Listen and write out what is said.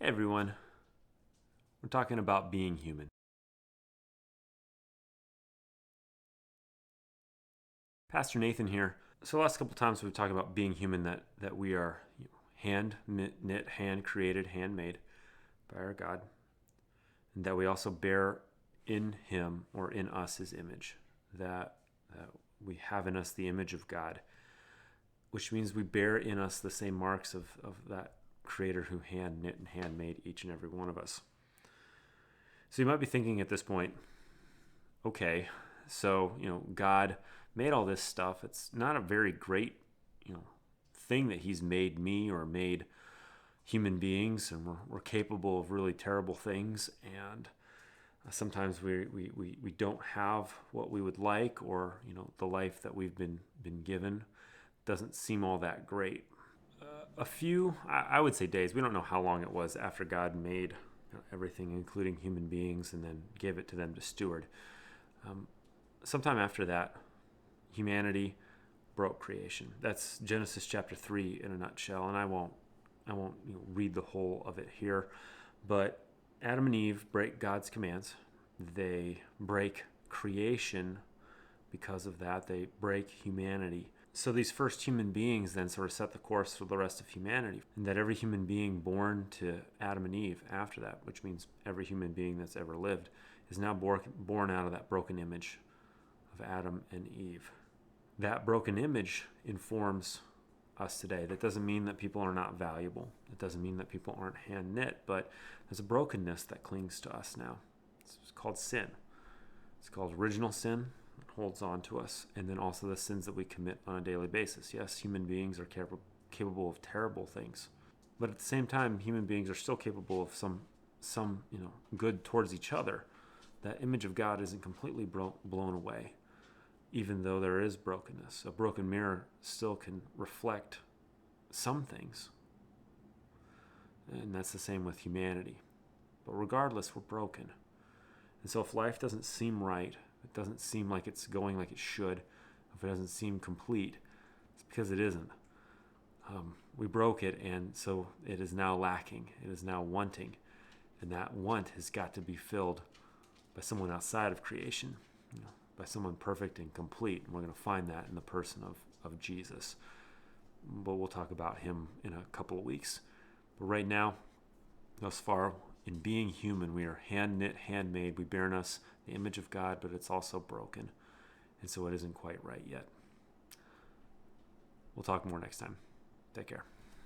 Hey everyone, we're talking about being human. Pastor Nathan here. So the last couple times we've talked about being human, that we are hand knit, hand created, handmade by our God, and that we also bear in Him or in us His image, that we have in us the image of God, which means we bear in us the same marks of that Creator who hand knit and handmade each and every one of us. So you might be thinking at this point, okay, so God made all this stuff. It's not a very great thing that He's made me or made human beings, and we're capable of really terrible things, and sometimes we don't have what we would like, or the life that we've been given doesn't seem all that great. A few, I would say days, we don't know how long it was after God made everything, including human beings, and then gave it to them to steward. Sometime after that, humanity broke creation. That's Genesis chapter 3 in a nutshell, and I won't read the whole of it here, but Adam and Eve break God's commands. They break creation. Because of that, they break humanity. So these first human beings then sort of set the course for the rest of humanity, and that every human being born to Adam and Eve after that, which means every human being that's ever lived, is now born out of that broken image of Adam and Eve. That broken image informs us today. That doesn't mean that people are not valuable. It doesn't mean that people aren't hand knit, but there's a brokenness that clings to us now. It's called sin. It's called original sin. Holds on to us, and then also the sins that we commit on a daily basis. Yes, human beings are capable of terrible things, but at the same time, human beings are still capable of some good towards each other. That image of God isn't completely blown away, even though there is brokenness. A broken mirror still can reflect some things, and that's the same with humanity. But regardless, we're broken, and so if life doesn't seem right, it doesn't seem like it's going like it should, if it doesn't seem complete, it's because it isn't. We broke it, and so it is now lacking. It is now wanting, and that want has got to be filled by someone outside of creation, by someone perfect and complete. And we're going to find that in the person of Jesus. But we'll talk about Him in a couple of weeks. But right now, thus far, in being human, we are hand-knit, handmade. We bear in us the image of God, but it's also broken. And so it isn't quite right yet. We'll talk more next time. Take care.